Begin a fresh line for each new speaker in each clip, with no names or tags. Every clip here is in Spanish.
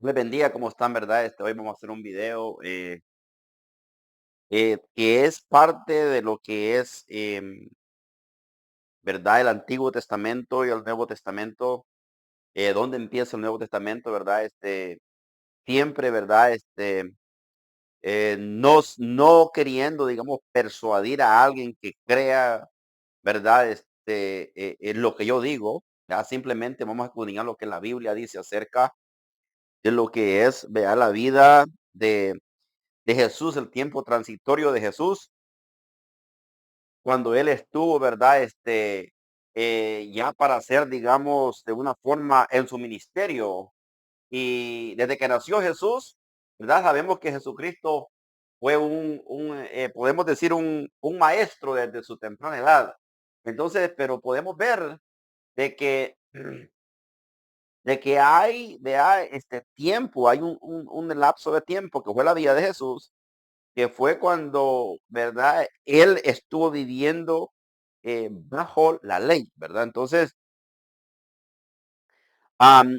Les bendiga, ¿cómo están, verdad? Hoy vamos a hacer un video que es parte de lo que es, ¿verdad? El Antiguo Testamento y el Nuevo Testamento. ¿Dónde empieza el Nuevo Testamento, verdad? Siempre, ¿verdad? No queriendo, digamos, persuadir a alguien que crea, ¿verdad? En lo que yo digo, ya simplemente vamos a escudriñar lo que la Biblia dice acerca de lo que es, vea, la vida de Jesús, el tiempo transitorio de Jesús, cuando él estuvo, ¿verdad? Ya para hacer, digamos, de una forma en su ministerio. Y desde que nació Jesús, ¿verdad? Sabemos que Jesucristo fue podemos decir, un maestro desde su temprana edad. Entonces, pero podemos ver de que, de que hay, vea, este tiempo, hay un lapso de tiempo que fue la vida de Jesús, que fue cuando, ¿verdad? Él estuvo viviendo bajo la ley, ¿verdad? Entonces, am,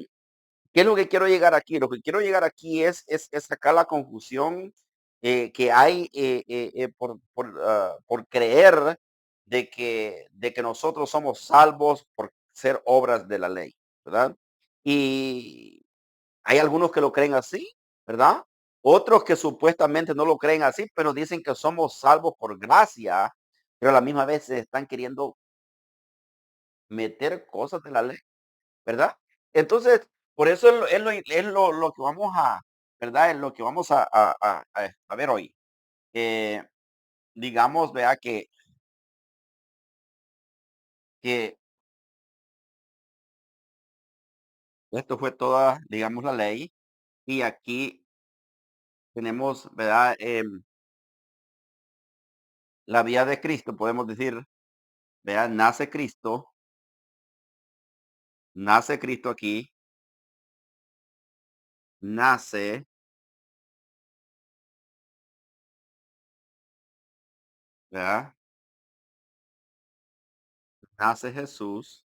¿qué es lo que quiero llegar aquí? Lo que quiero llegar aquí es sacar la confusión que hay por creer de que nosotros somos salvos por ser obras de la ley, ¿verdad? Y hay algunos que lo creen así, ¿verdad? Otros que supuestamente no lo creen así, pero dicen que somos salvos por gracia, pero a la misma vez se están queriendo meter cosas de la ley, ¿verdad? Entonces, por eso es lo que vamos a, ¿verdad? Es lo que vamos a ver hoy. Eh, digamos, vea que esto fue toda, digamos, la ley. Y aquí tenemos, ¿verdad? La vía de Cristo, podemos decir, vea, nace Cristo aquí, nace, ¿verdad? Nace Jesús,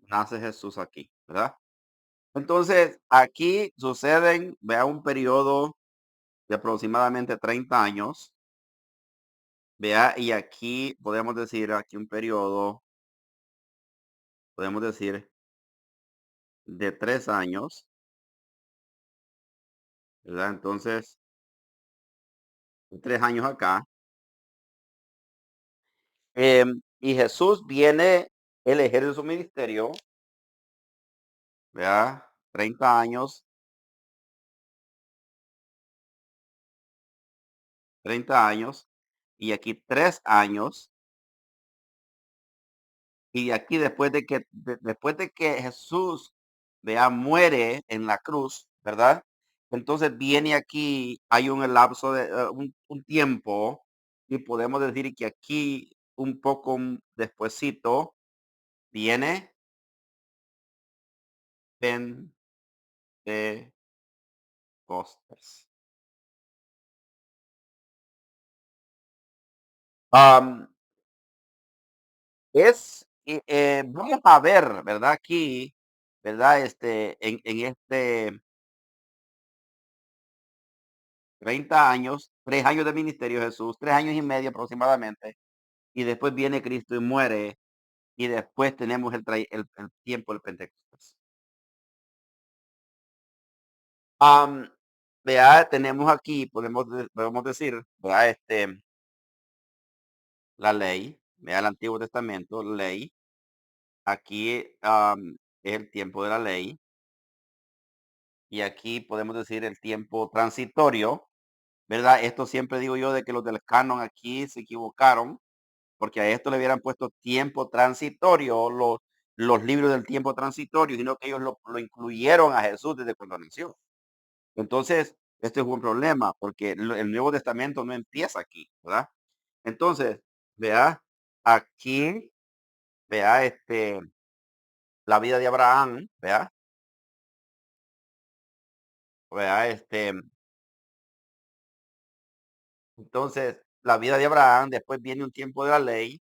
nace Jesús aquí, ¿verdad? Entonces, aquí suceden, vea, un periodo de aproximadamente 30 años, vea, y aquí podemos decir, aquí un periodo, podemos decir, de 3 años, ¿verdad? Entonces, 3 años acá, y Jesús viene, él ejerce su ministerio, vea, 30 años, 30 años, y aquí 3 años. Y aquí después de que Jesús, vea, muere en la cruz, ¿verdad? Entonces viene aquí, hay un lapso de un tiempo, y podemos decir que aquí un poco despuesito viene Pentecostés. Am, vamos a ver, ¿verdad? Aquí, ¿verdad? En 30 años, 3 años de ministerio Jesús, 3 años y medio aproximadamente, y después viene Cristo y muere, y después tenemos el tiempo del Pentecostés. Am, Vea, tenemos aquí, podemos decir, vea, la ley, vea el Antiguo Testamento, ley. Aquí es el tiempo de la ley, y aquí podemos decir el tiempo transitorio, ¿verdad? Esto siempre digo yo de que los del canon aquí se equivocaron, porque a esto le hubieran puesto tiempo transitorio, los libros del tiempo transitorio, sino que ellos lo incluyeron a Jesús desde cuando nació. Entonces, este es un problema, porque el Nuevo Testamento no empieza aquí, ¿verdad? Entonces, vea, aquí, vea, la vida de Abraham, vea, entonces, la vida de Abraham, después viene un tiempo de la ley,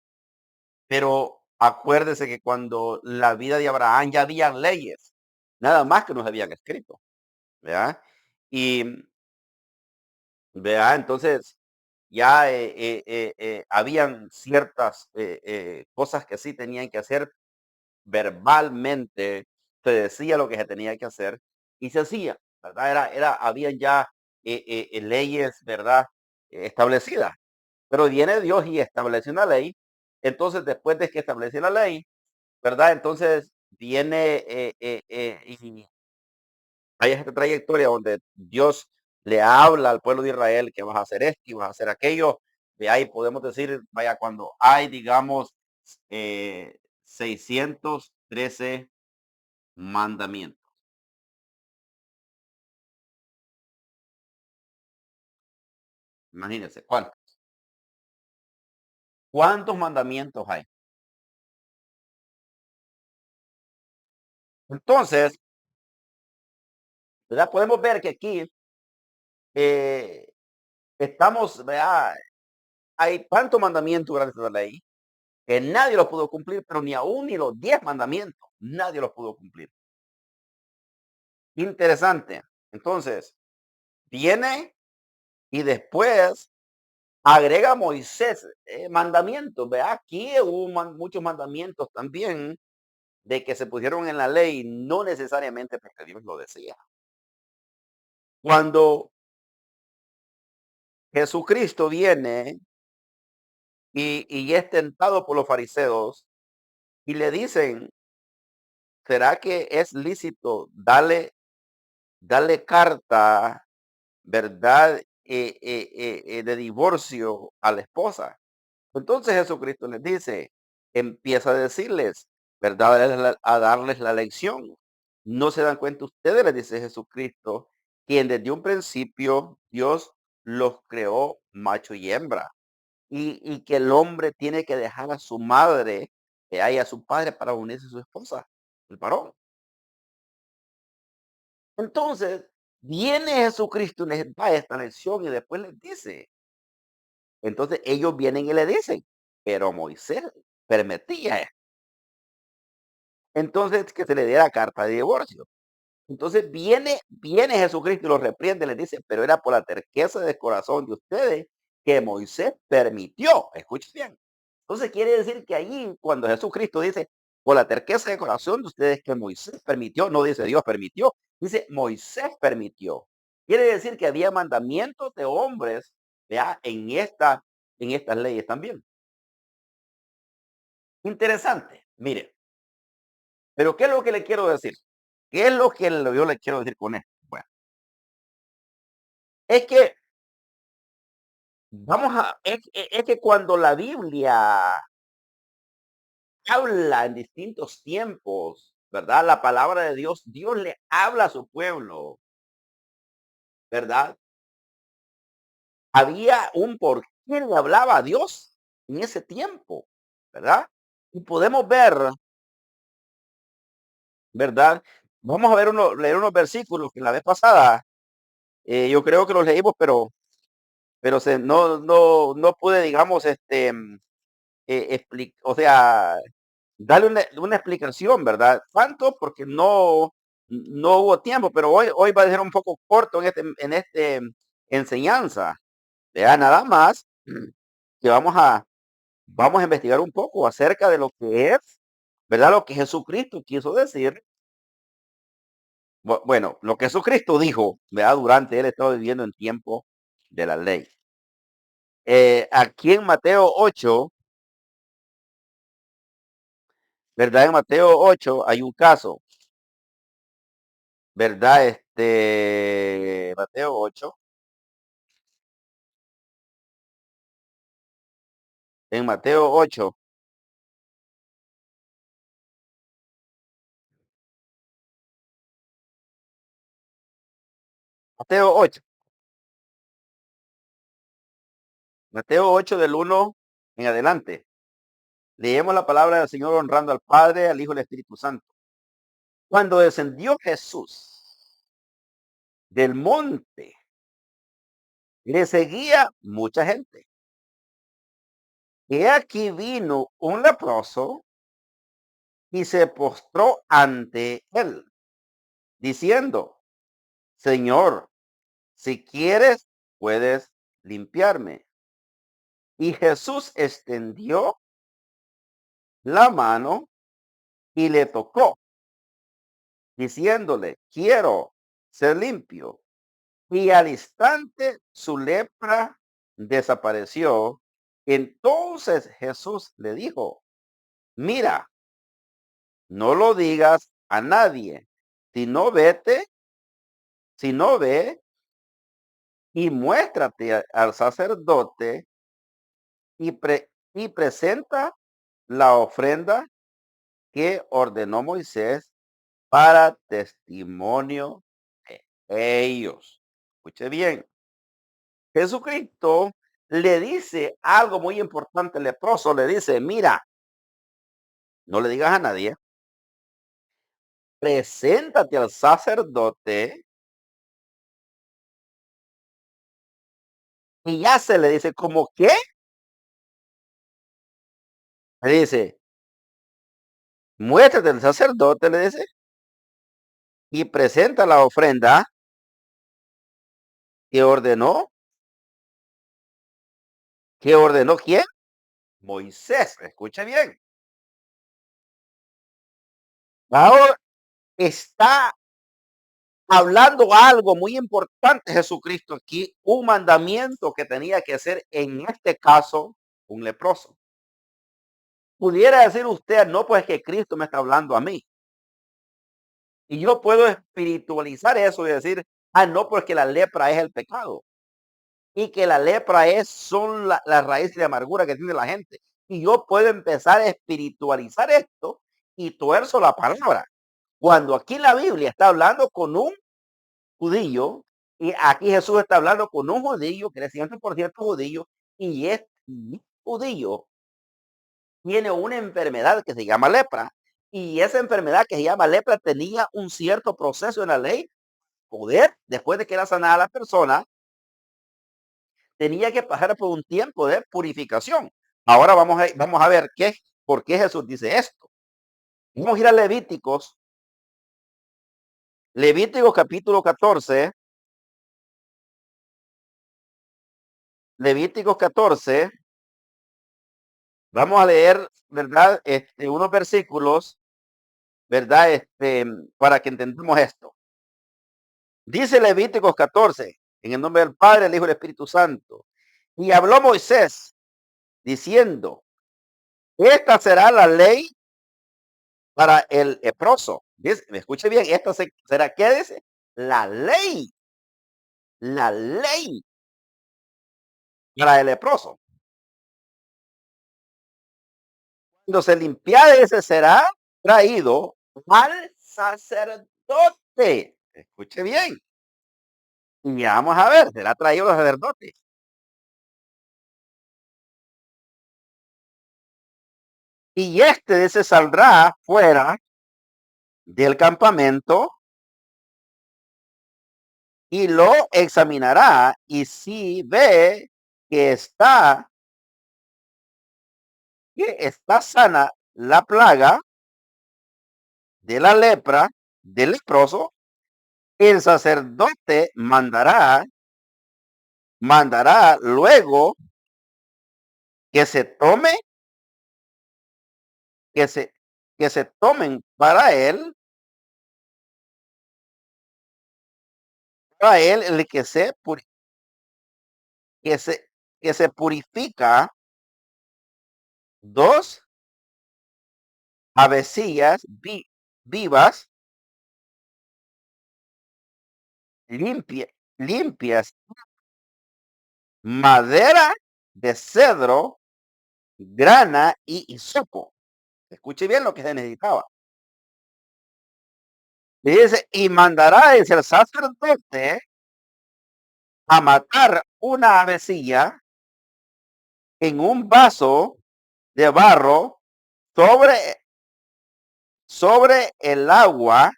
pero Acuérdese que cuando la vida de Abraham ya habían leyes, nada más que nos habían escrito, ¿verdad? Y, ¿verdad? Entonces, ya habían ciertas cosas que sí tenían que hacer verbalmente, se decía lo que se tenía que hacer y se hacía, ¿verdad? Habían ya leyes, ¿verdad? Establecidas. Pero viene Dios y establece una ley. Entonces, después de que establece la ley, ¿verdad? Entonces viene y hay esta trayectoria donde Dios le habla al pueblo de Israel que vas a hacer esto y vas a hacer aquello. De ahí podemos decir, vaya, cuando hay, digamos, 613 mandamientos. Imagínense, ¿cuántos mandamientos hay? Entonces, ¿verdad? Podemos ver que aquí eh, estamos, ¿verdad? Hay tantos mandamientos grandes de la ley que nadie los pudo cumplir, pero ni aún ni los 10 mandamientos, nadie los pudo cumplir. Interesante. Entonces, viene y después agrega Moisés mandamientos. Ve, aquí hubo muchos mandamientos también de que se pusieron en la ley, no necesariamente porque Dios lo decía. Cuando Jesucristo viene y es tentado por los fariseos y le dicen, ¿será que es lícito darle carta, verdad, de divorcio a la esposa? Entonces Jesucristo les dice, empieza a decirles, ¿verdad? A darles la lección. No se dan cuenta ustedes, les dice Jesucristo, quien desde un principio Dios los creó macho y hembra. Y que el hombre tiene que dejar a su madre y a su padre para unirse a su esposa, el varón. Entonces, viene Jesucristo y les da esta lección y después les dice, entonces ellos vienen y le dicen, pero Moisés permitía entonces que se le diera carta de divorcio. Entonces viene Jesucristo y los reprende, les dice, pero era por la terqueza del corazón de ustedes que Moisés permitió. Escuchen bien. Entonces quiere decir que allí, cuando Jesucristo dice, por la terqueza del corazón de ustedes que Moisés permitió, no dice Dios permitió, dice Moisés permitió. Quiere decir que había mandamientos de hombres, ya en estas leyes también. Interesante. Mire, pero ¿qué es lo que le quiero decir? ¿Qué es lo que yo le quiero decir con esto? Bueno, es que es que cuando la Biblia habla en distintos tiempos, ¿verdad? La palabra de Dios, Dios le habla a su pueblo, ¿verdad? Había un por qué le hablaba a Dios en ese tiempo, ¿verdad? Y podemos ver, ¿verdad? Vamos a leer unos versículos que la vez pasada, yo creo que los leímos, pero no pude, digamos, o sea, darle una explicación, ¿verdad? Tanto porque no hubo tiempo, pero hoy va a ser un poco corto en este enseñanza. Vea, nada más que vamos a investigar un poco acerca de lo que es, ¿verdad? Lo que Jesucristo quiso decir. Bueno, lo que Jesucristo dijo, ¿verdad? Durante él estaba viviendo en tiempo de la ley. Aquí en Mateo 8, ¿verdad? En Mateo 8 hay un caso, ¿verdad? Mateo 8, en Mateo 8, Mateo 8, Mateo 8 del 1 en adelante. Leemos la palabra del Señor honrando al Padre, al Hijo y al Espíritu Santo. Cuando descendió Jesús del monte, le seguía mucha gente. Y aquí vino un leproso y se postró ante él, diciendo: Señor, si quieres, puedes limpiarme. Y Jesús extendió la mano y le tocó, diciéndole: quiero ser limpio. Y al instante su lepra desapareció. Entonces Jesús le dijo: mira, no lo digas a nadie, sino vete, si no ve, y muéstrate al sacerdote y presenta la ofrenda que ordenó Moisés para testimonio de ellos. Escuche bien, Jesucristo le dice algo muy importante al leproso, le dice: mira, no le digas a nadie, preséntate al sacerdote. Y ya se le dice, ¿como qué? Le dice, muéstrate al sacerdote, le dice, y presenta la ofrenda que ordenó. ¿Que ordenó quién? Moisés. Escuche bien. Ahora está hablando algo muy importante Jesucristo aquí, un mandamiento que tenía que hacer en este caso un leproso. Pudiera decir usted, no, pues que Cristo me está hablando a mí. Y yo puedo espiritualizar eso y decir, ah, no, pues que la lepra es el pecado. Y que la lepra son las raíces de amargura que tiene la gente. Y yo puedo empezar a espiritualizar esto y tuerzo la palabra. Cuando aquí la Biblia está hablando con un judío, y aquí Jesús está hablando con un judío que es 100% judío, y este judío tiene una enfermedad que se llama lepra, y esa enfermedad que se llama lepra tenía un cierto proceso en la ley, poder, después de que era sanada la persona, tenía que pasar por un tiempo de purificación. Ahora vamos a ver por qué Jesús dice esto. Vamos a ir a Levíticos capítulo 14, Levíticos 14. Vamos a leer, ¿verdad? Unos versículos, ¿verdad? Para que entendamos esto. Dice Levíticos 14, en el nombre del Padre, el Hijo y el Espíritu Santo. Y habló Moisés diciendo, esta será la ley para el leproso. Me escuche bien, esta será, ¿qué dice? La ley para el leproso. Cuando se limpiare, ese será traído al sacerdote. Escuche bien. Y ya vamos a ver, será traído al sacerdote. Y se saldrá fuera del campamento y lo examinará. Y si ve que está sana la plaga de la lepra del leproso, el sacerdote mandará luego que se tome, que se, que se tomen para él el que se, que se purifica 2 avecillas vivas, limpias, madera de cedro, grana y hisopo. Escuche bien lo que se necesitaba. Y dice, y mandará el sacerdote a matar una avecilla en un vaso de barro sobre el agua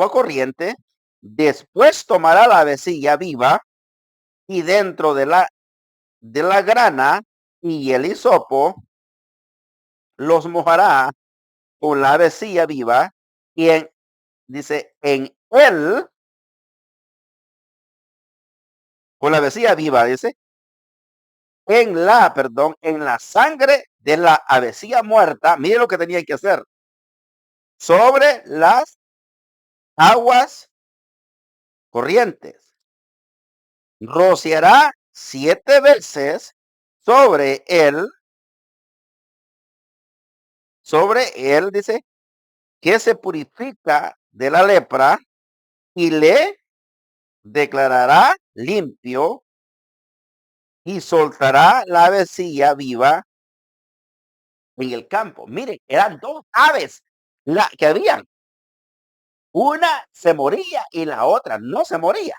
corriente. Después tomará la avecilla viva y dentro de la grana y el hisopo los mojará con la avecilla viva y dice, en él, con la avecilla viva, dice, en la sangre de la avecilla muerta, mire lo que tenía que hacer, sobre las aguas corrientes. Rociará 7 veces sobre él, dice, que se purifica de la lepra y le declarará limpio y soltará la avecilla viva en el campo. Miren, eran dos aves que habían. Una se moría y la otra no se moría.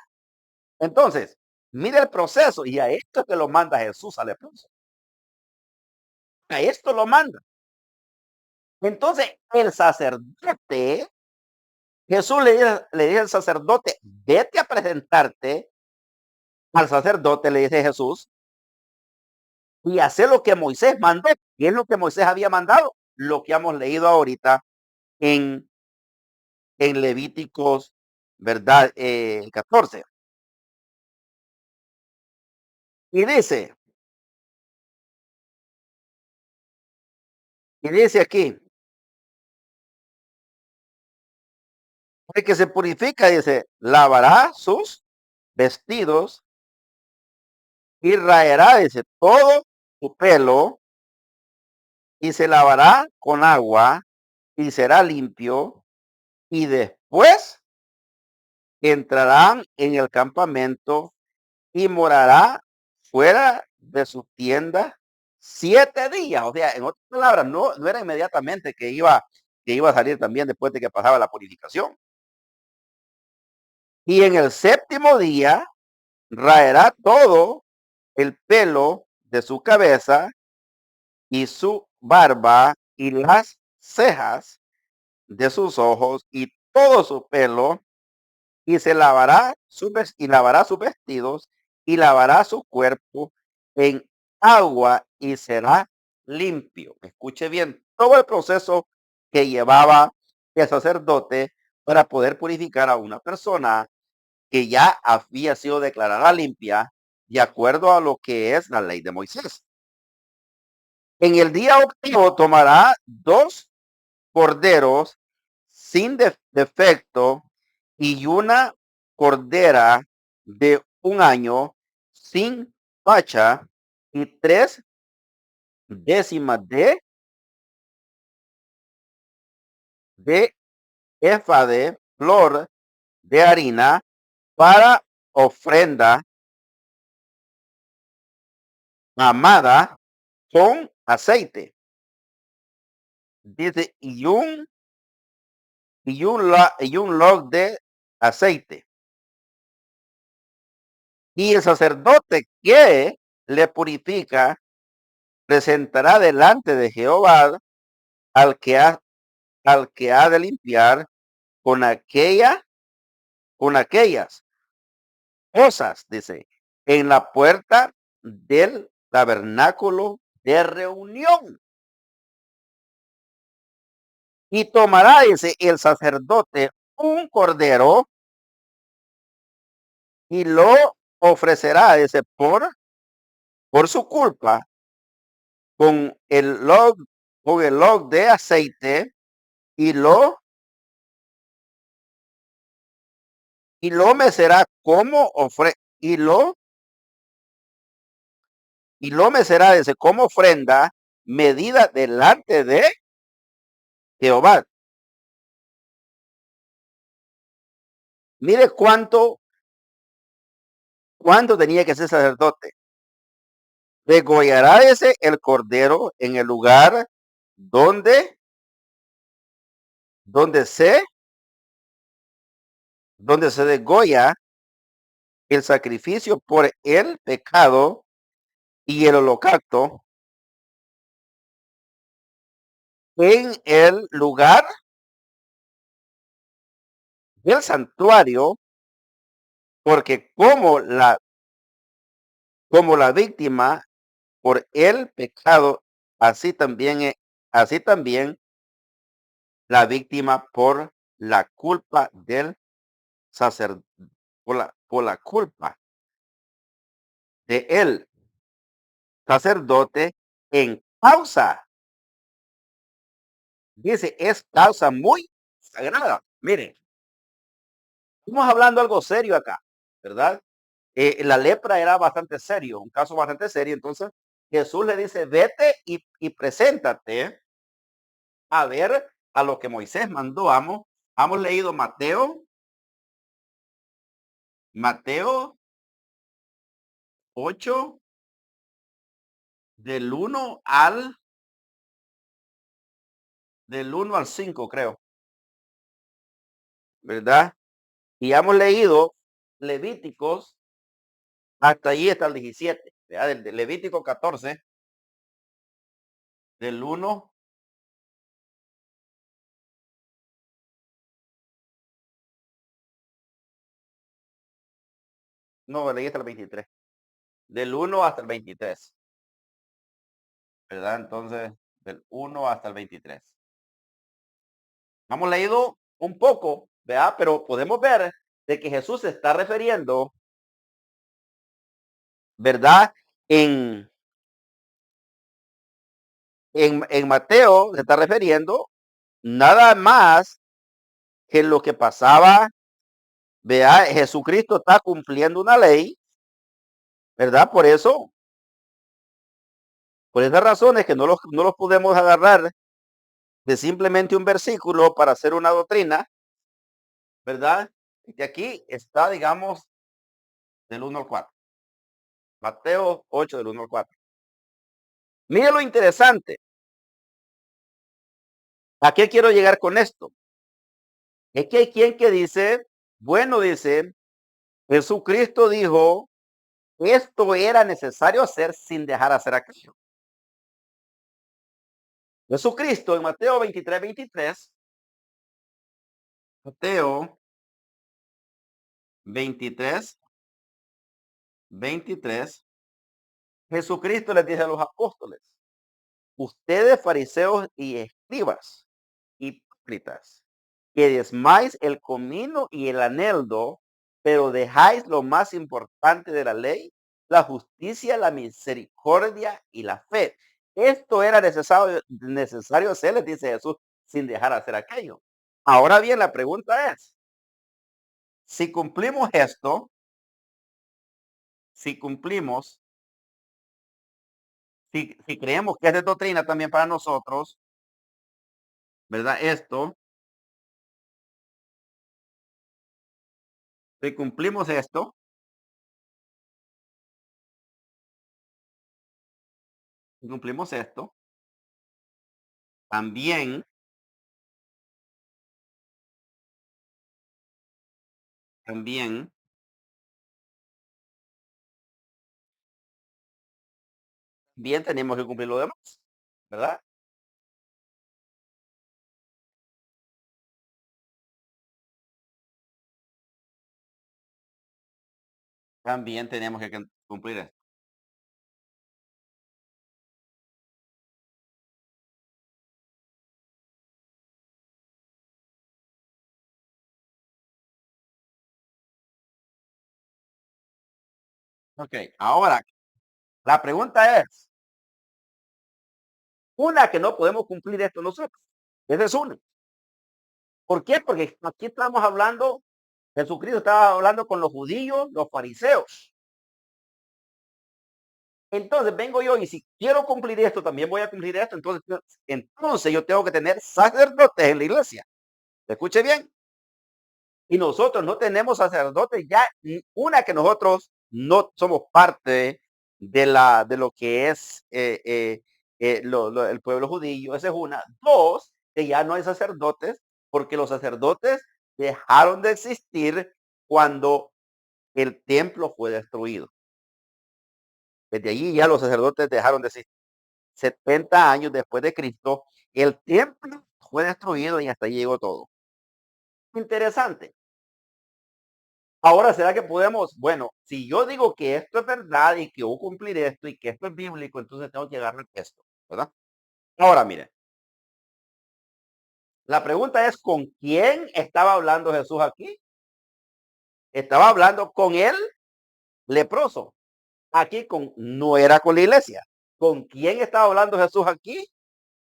Entonces, mire el proceso y a esto es que lo manda Jesús al leproso. A esto lo manda. Entonces, el sacerdote, Jesús le dice al sacerdote, vete a presentarte al sacerdote, le dice Jesús, y hacer lo que Moisés mandó. ¿Qué es lo que Moisés había mandado? Lo que hemos leído ahorita en, en Levíticos, ¿verdad? 14. Y dice aquí, el que se purifica, dice, lavará sus vestidos y raerá, dice, todo su pelo y se lavará con agua y será limpio y después entrarán en el campamento y morará fuera de su tienda 7 días. O sea, en otras palabras, no era inmediatamente que iba a salir también después de que pasaba la purificación. Y en el séptimo día raerá todo el pelo de su cabeza y su barba y las cejas de sus ojos y todo su pelo y se lavará lavará sus vestidos y lavará su cuerpo en agua y será limpio. Escuche bien todo el proceso que llevaba el sacerdote para poder purificar a una persona que ya había sido declarada limpia de acuerdo a lo que es la ley de Moisés. En el día octavo tomará 2 corderos sin defecto y una cordera de 1 año sin facha y 3 décimas de efa de flor de harina para ofrenda amada con aceite. Dice, y un log de aceite. Y el sacerdote que le purifica presentará delante de Jehová al que ha de limpiar con aquellas cosas, dice, en la puerta del tabernáculo de reunión. Y tomará, dice, el sacerdote un cordero y lo ofrecerá, dice, por su culpa con el log, de aceite y lo mecerá como mecerá, dice, como ofrenda medida delante de Jehová. Mire cuánto tenía que ser sacerdote. Degollará ese el cordero en el lugar donde, donde se, donde se degolla el sacrificio por el pecado y el holocausto en el lugar del santuario, porque como la víctima por el pecado, así también la víctima por la culpa del sacerdote, por la culpa de el sacerdote en causa. Dice, es causa muy sagrada. Miren, estamos hablando algo serio acá, ¿verdad? La lepra era bastante serio, un caso bastante serio. Entonces Jesús le dice, vete y preséntate a ver a lo que Moisés mandó. Hemos leído Mateo 8 del uno al 5 creo, ¿verdad? Y hemos leído Levíticos, hasta allí está el 17, ¿verdad? Del Levítico 14, del uno, no, leí hasta el 23, del uno hasta el 23, ¿verdad? Entonces, del uno hasta el 23. Hemos leído un poco, ¿verdad? Pero podemos ver de que Jesús se está refiriendo, ¿verdad? En, en Mateo se está refiriendo nada más que lo que pasaba, vea, Jesucristo está cumpliendo una ley, ¿verdad? Por esas razones que no los podemos agarrar de simplemente un versículo para hacer una doctrina, ¿verdad? Y aquí está, digamos, del 1 al 4. Mateo 8 del 1 al 4. Mire lo interesante. ¿A qué quiero llegar con esto? Es que hay quien que dice, bueno, dice, Jesucristo dijo, esto era necesario hacer sin dejar hacer aquello. Jesucristo en Mateo 23, 23, Mateo 23, 23, Jesucristo les dice a los apóstoles, ustedes fariseos y escribas, hipócritas, que diezmáis el comino y el aneldo, pero dejáis lo más importante de la ley, la justicia, la misericordia y la fe. Esto era necesario hacer, les dice Jesús, sin dejar hacer aquello. Ahora bien, la pregunta es, si cumplimos esto, si cumplimos, si creemos que es de doctrina también para nosotros, ¿verdad? Si cumplimos esto, si cumplimos esto, también, también, bien tenemos que cumplir lo demás, ¿verdad? También tenemos que cumplir esto. Ok, ahora, la pregunta es, una que no podemos cumplir esto nosotros. Esa es una. ¿Por qué? Porque aquí estamos hablando, Jesucristo estaba hablando con los judíos, los fariseos. Entonces vengo yo y si quiero cumplir esto, también voy a cumplir esto. Entonces yo tengo que tener sacerdotes en la iglesia. Escuche bien. Y nosotros no tenemos sacerdotes ya. Una, que nosotros no somos parte de lo que es el pueblo judío. Esa es una. Dos, que ya no hay sacerdotes porque los sacerdotes dejaron de existir cuando el templo fue destruido. Desde allí ya los sacerdotes dejaron de existir. 70 años después de Cristo, el templo fue destruido y hasta ahí llegó todo. Interesante. Ahora, ¿será que podemos? Bueno, si yo digo que esto es verdad y que voy a cumplir esto y que esto es bíblico, entonces tengo que agarrar esto, ¿verdad? Ahora, mire, La pregunta es, ¿con quién estaba hablando Jesús aquí? Estaba hablando con el leproso. Aquí no era con la iglesia. ¿Con quién estaba hablando Jesús aquí?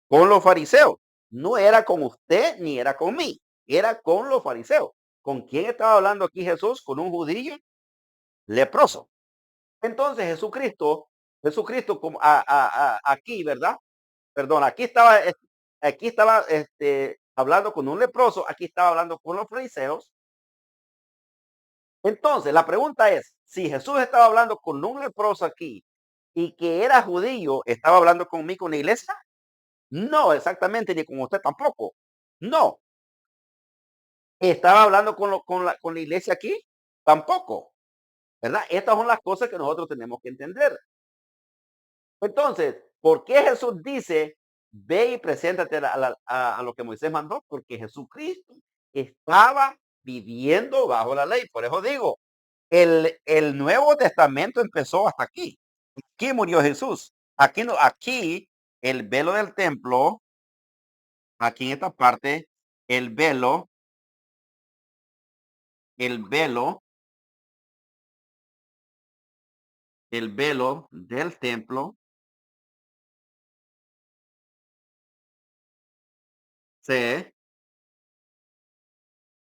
Con los fariseos. No era con usted ni era con mí. Era con los fariseos. ¿Con quién estaba hablando aquí Jesús? Con un judío leproso. Entonces Jesucristo como aquí, ¿verdad? Perdón, aquí estaba hablando con un leproso, aquí estaba hablando con los fariseos. Entonces, la pregunta es, si Jesús estaba hablando con un leproso aquí y que era judío, ¿estaba hablando conmigo en la iglesia? No, exactamente, ni con usted tampoco. No. ¿Estaba hablando con la iglesia aquí? Tampoco, ¿verdad? Estas son las cosas que nosotros tenemos que entender. Entonces, ¿por qué Jesús dice, ve y preséntate a lo que Moisés mandó? Porque Jesucristo estaba viviendo bajo la ley. Por eso digo, el Nuevo Testamento empezó hasta aquí. Aquí murió Jesús. Aquí no, aquí el velo del templo, aquí en esta parte, el velo, el velo, el velo del templo se,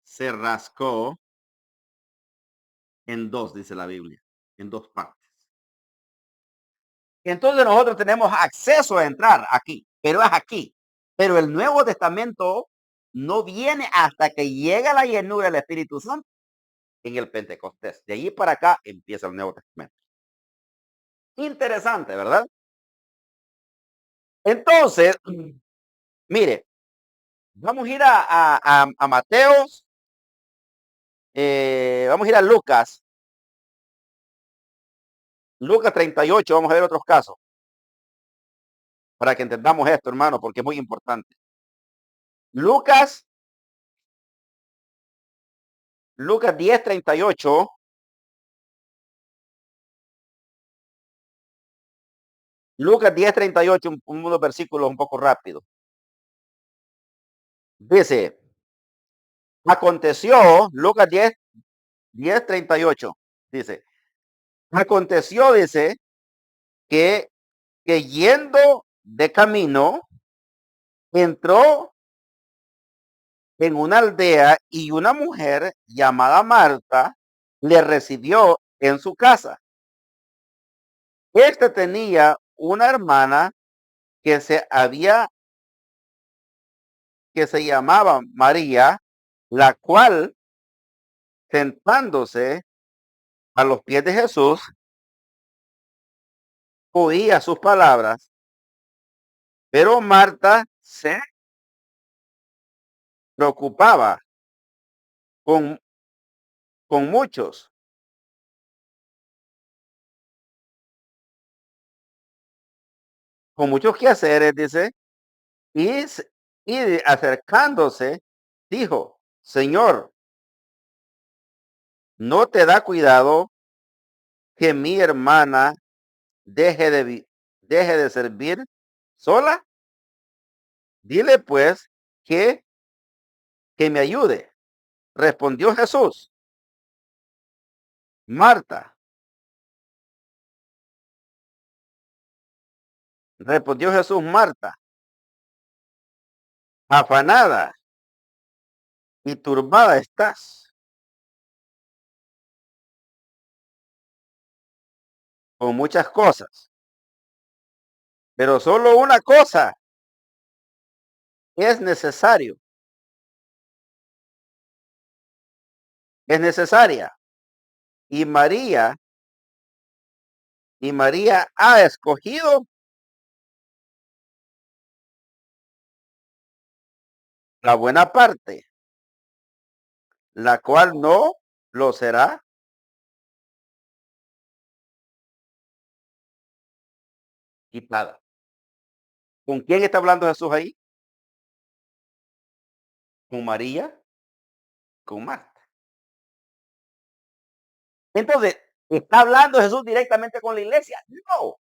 se rascó en dos, dice la Biblia, en dos partes. Entonces nosotros tenemos acceso a entrar aquí, pero es aquí. Pero el Nuevo Testamento no viene hasta que llega la llenura del Espíritu Santo en el Pentecostés. De allí para acá empieza el Nuevo Testamento. Interesante, ¿verdad? Entonces, mire, vamos a ir a Mateos, vamos a ir a Lucas, Lucas 38, vamos a ver otros casos, para que entendamos esto, hermano, porque es muy importante. Lucas, Lucas 10:38. Lucas 10:38, unos versículos un poco rápido. Dice, aconteció, Lucas 10:38, dice, aconteció, dice, que, que yendo de camino, entró en una aldea y una mujer llamada Marta le recibió en su casa. Este tenía una hermana que que se llamaba María, la cual sentándose a los pies de Jesús, oía sus palabras, pero Marta se preocupaba con, con muchos, con muchos quehaceres, dice, y, acercándose, dijo, Señor, ¿no te da cuidado que mi hermana deje de servir sola? Dile pues que me ayude. Respondió Jesús, Marta, respondió Jesús, Marta, afanada y turbada estás con muchas cosas, pero solo una cosa es necesario, es necesaria. Y María, y María ha escogido la buena parte, la cual no lo será quitada. ¿Con quién está hablando Jesús ahí? ¿Con María? ¿Con Marta? Entonces, ¿está hablando Jesús directamente con la iglesia? No.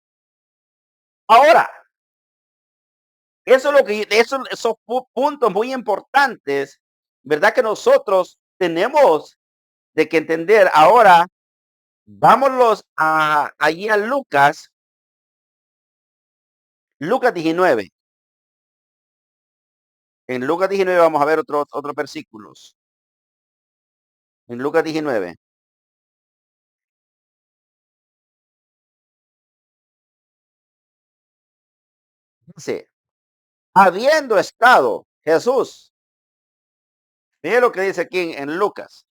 Ahora, Eso es lo que, esos puntos muy importantes, ¿verdad? Que nosotros tenemos de que entender. Ahora, vámonos allí a Lucas, Lucas 19. En Lucas 19 vamos a ver otros versículos. En Lucas 19. Dice, habiendo estado Jesús, mire lo que dice aquí en Lucas,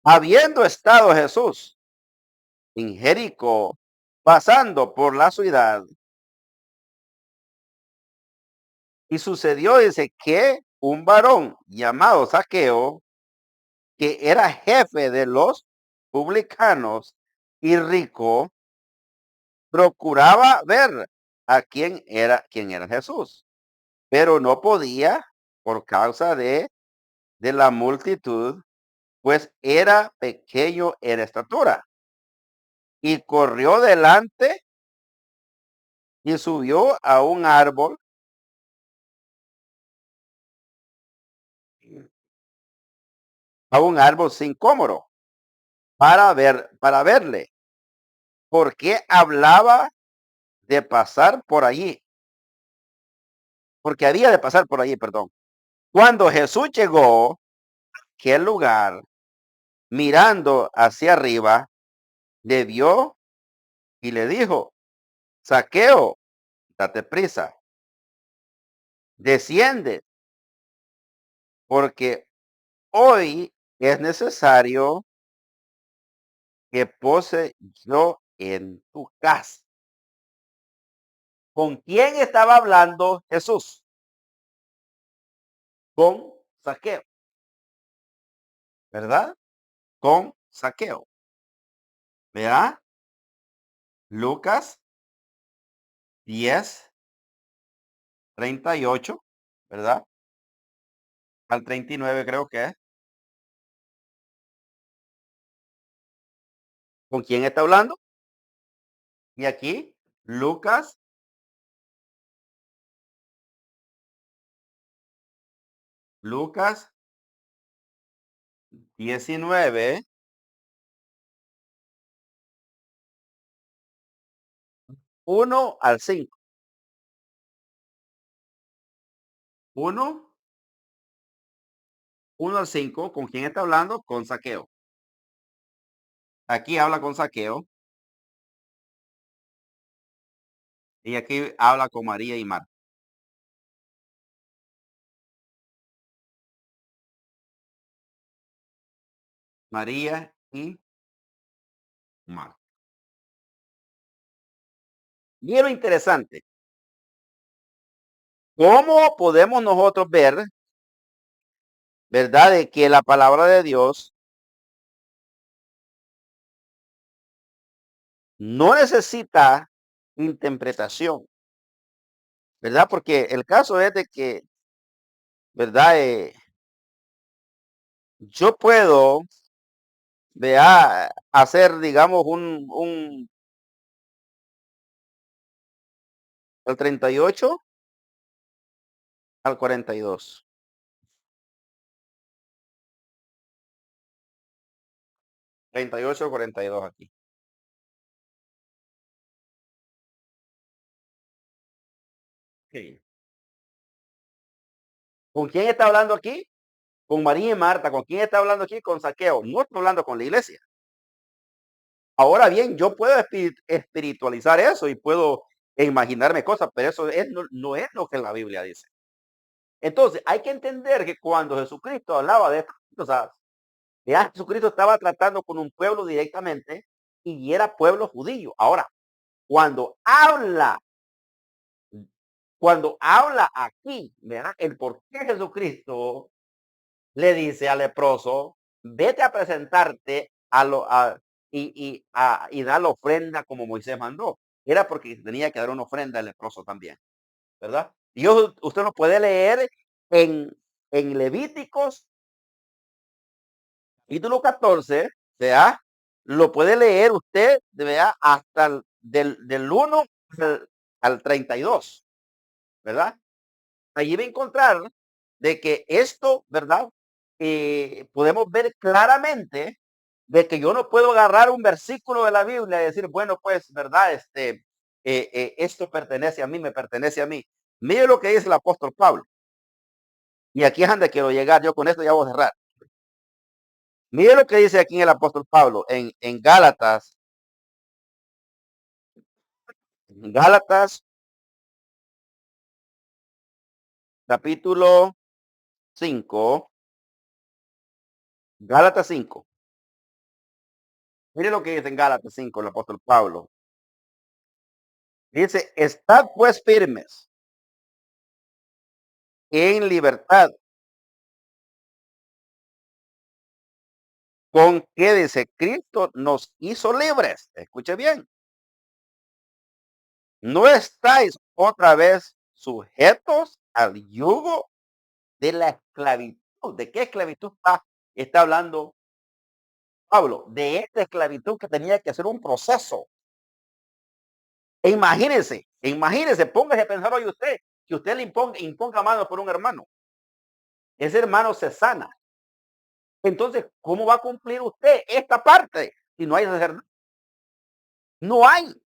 habiendo estado Jesús en Jericó, pasando por la ciudad, y sucedió, dice, que un varón llamado Zaqueo, que era jefe de los publicanos y rico, procuraba ver a quién era Jesús, pero no podía por causa de la multitud, pues era pequeño en estatura. Y corrió delante y subió a un árbol sin cómoro, para verle, porque hablaba de pasar por allí, porque había de pasar por allí, perdón. Cuando Jesús llegó a aquel lugar, mirando hacia arriba, le vio y le dijo, Zaqueo, date prisa, desciende, porque hoy es necesario que pose yo en tu casa. ¿Con quién estaba hablando Jesús? Con Zaqueo, ¿verdad? Con Zaqueo. Vea, Lucas 10:38, ¿verdad? Al 39 creo que es. ¿Con quién está hablando? Y aquí, Lucas, Lucas 19:1 al 5. 1, 1 al 5. ¿Con quién está hablando? Con Zaqueo. Aquí habla con Zaqueo y aquí habla con María y Marta. María y Marta. Y es lo interesante. ¿Cómo podemos nosotros ver, verdad, de que la palabra de Dios no necesita interpretación, verdad? Porque el caso es de que, verdad, yo puedo, vea, hacer, digamos, el 38 al 42. 38 al 42 aquí. Sí. ¿Con quién está hablando aquí? Con María y Marta. ¿Con quién está hablando aquí? Con Saqueo. No está hablando con la iglesia. Ahora bien, yo puedo espiritualizar eso y puedo imaginarme cosas, pero eso no es lo que la Biblia dice. Entonces, hay que entender que cuando Jesucristo hablaba de estas cosas, ya Jesucristo estaba tratando con un pueblo directamente y era pueblo judío. Ahora, cuando habla, cuando habla aquí, ¿verdad? El por qué Jesucristo le dice al leproso, vete a presentarte y dar la ofrenda como Moisés mandó. Era porque tenía que dar una ofrenda al leproso también, ¿verdad? Usted lo puede leer en, en Levíticos, capítulo 14, ¿vea? Lo puede leer usted, ¿vea? Hasta del 1 al, al 32, ¿verdad? Allí va a encontrar de que esto, ¿verdad? Podemos ver claramente de que yo no puedo agarrar un versículo de la Biblia y decir, bueno, pues, ¿verdad? Esto pertenece a mí, me pertenece a mí. Mire lo que dice el apóstol Pablo. Y aquí es donde quiero llegar. Yo con esto ya voy a cerrar. Mire lo que dice aquí el apóstol Pablo en Gálatas, Gálatas capítulo 5, Gálatas 5. Mire lo que dice en Gálatas 5 el apóstol Pablo. Dice, estad pues firmes en libertad con que dice Cristo nos hizo libres. Escuche bien. No estáis otra vez sujetos al yugo de la esclavitud. ¿De qué esclavitud está hablando Pablo? De esta esclavitud que tenía que hacer un proceso. E imagínese, póngase a pensar hoy usted, que usted le imponga mano por un hermano. Ese hermano se sana. Entonces, ¿cómo va a cumplir usted esta parte si no hay sacerdote? No hay.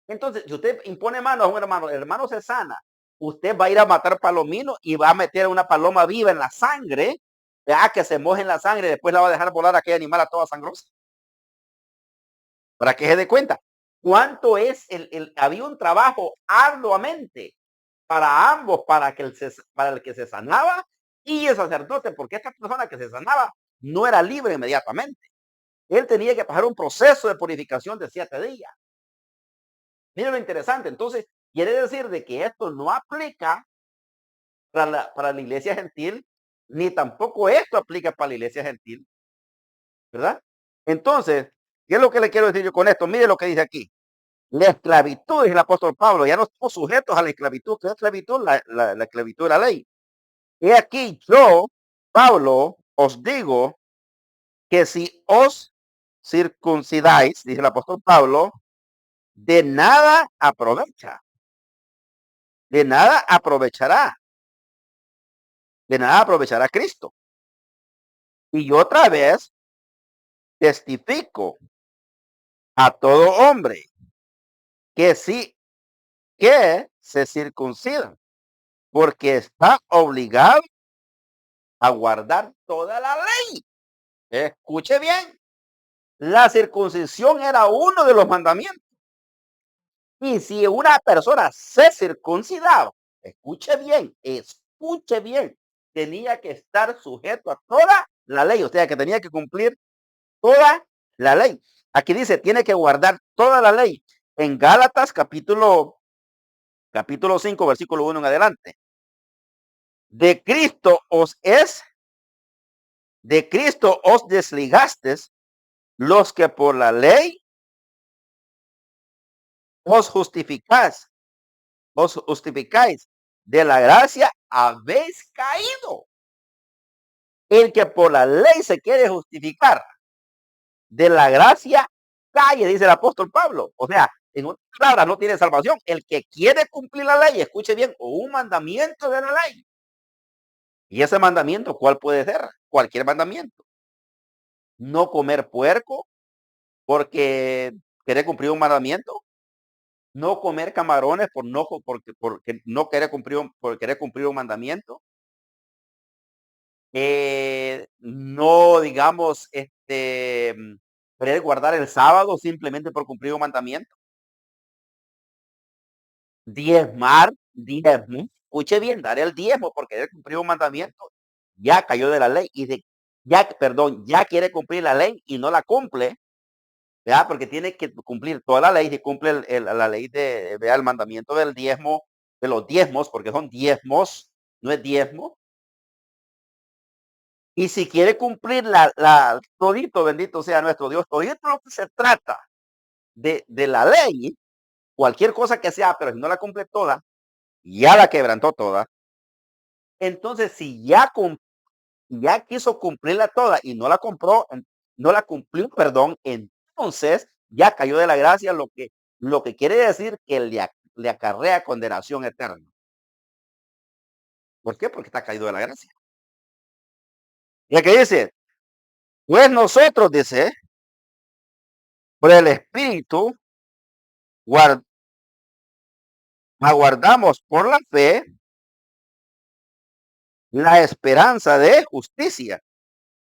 Entonces, si usted impone mano a un hermano, el hermano se sana, usted va a ir a matar palominos y va a meter una paloma viva en la sangre, ya que se moje en la sangre y después la va a dejar volar a aquel animal a toda sangrosa. Para que se dé cuenta cuánto es había un trabajo arduamente para ambos, para el que se sanaba y el sacerdote, porque esta persona que se sanaba no era libre inmediatamente. Él tenía que pasar un proceso de purificación de 7 días. Mira lo interesante. Entonces, quiere decir de que esto no aplica para la iglesia gentil, ni tampoco esto aplica para la iglesia gentil, ¿verdad? Entonces, ¿qué es lo que le quiero decir yo con esto? Mire lo que dice aquí. La esclavitud, es el apóstol Pablo, ya no estamos sujetos a la esclavitud. ¿Qué es esclavitud? La esclavitud de la ley. Y aquí yo, Pablo, os digo que si os circuncidáis, dice el apóstol Pablo, de nada aprovecha, de nada aprovechará, de nada aprovechará Cristo. Y yo otra vez testifico a todo hombre que sí, que se circuncida, porque está obligado a guardar toda la ley. Escuche bien, la circuncisión era uno de los mandamientos. Y si una persona se circuncidaba, escuche bien, tenía que estar sujeto a toda la ley, o sea, que tenía que cumplir toda la ley. Aquí dice, tiene que guardar toda la ley. En Gálatas capítulo 5, versículo 1 en adelante. De Cristo os desligastes los que por la ley os justificáis, de la gracia habéis caído. El que por la ley se quiere justificar, de la gracia cae, dice el apóstol Pablo. O sea, en otras palabras, no tiene salvación. El que quiere cumplir la ley, escuche bien, o un mandamiento de la ley. Y ese mandamiento, ¿cuál puede ser? Cualquier mandamiento. No comer puerco porque quiere cumplir un mandamiento. No comer camarones porque no quiere por querer cumplir un mandamiento. No, digamos, querer guardar el sábado simplemente por cumplir un mandamiento. Diezmo, escuche bien, dar el diezmo porque querer cumplir un mandamiento, ya cayó de la ley ya quiere cumplir la ley y no la cumple, ¿verdad? Porque tiene que cumplir toda la ley, si cumple la ley vea, el mandamiento del diezmo, de los diezmos, porque son diezmos, no es diezmo. Y si quiere cumplir todito, bendito sea nuestro Dios, todito lo que se trata de la ley, cualquier cosa que sea, pero si no la cumple toda, ya la quebrantó toda. Entonces, si ya quiso cumplirla toda y no la cumplió, perdón, entonces ya cayó de la gracia, lo que quiere decir que le acarrea condenación eterna. ¿Por qué? Porque está caído de la gracia. Y aquí dice, pues nosotros, dice, por el Espíritu, guard- aguardamos por la fe la esperanza de justicia,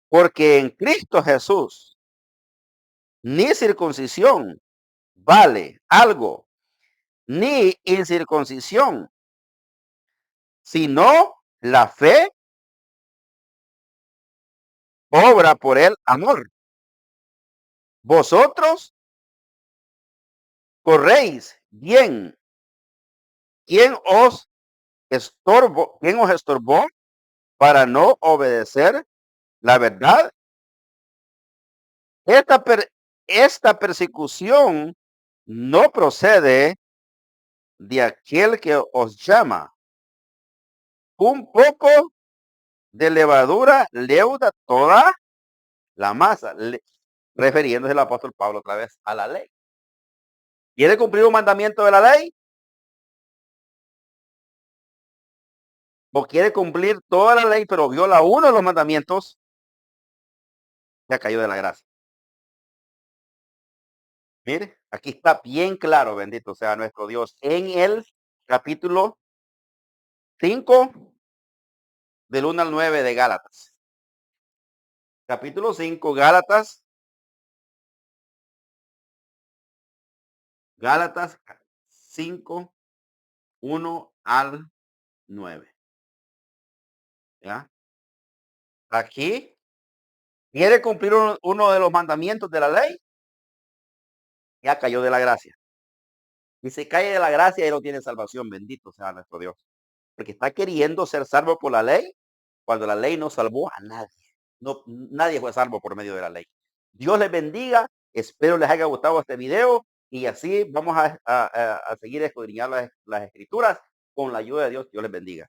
porque en Cristo Jesús ni circuncisión vale algo, ni incircuncisión, sino la fe obra por el amor. Vosotros corréis bien. ¿Quién quién os estorbó para no obedecer la verdad? Esta, esta persecución no procede de aquel que os llama. Un poco de levadura leuda toda la masa, refiriéndose el apóstol Pablo otra vez a la ley. ¿Quiere cumplir un mandamiento de la ley? ¿O quiere cumplir toda la ley, pero viola uno de los mandamientos? Ya cayó de la gracia. Mire, aquí está bien claro, bendito sea nuestro Dios, en el capítulo 5 del 1 al 9 de Gálatas. Capítulo 5, Gálatas 5, 1 al 9. ¿Ya? Aquí quiere cumplir uno de los mandamientos de la ley, ya cayó de la gracia. Y se cae de la gracia y no tiene salvación, bendito sea nuestro Dios. Porque está queriendo ser salvo por la ley, cuando la ley no salvó a nadie. No, nadie fue salvo por medio de la ley. Dios les bendiga. Espero les haya gustado este video y así vamos a seguir escudriñando las escrituras con la ayuda de Dios. Dios les bendiga.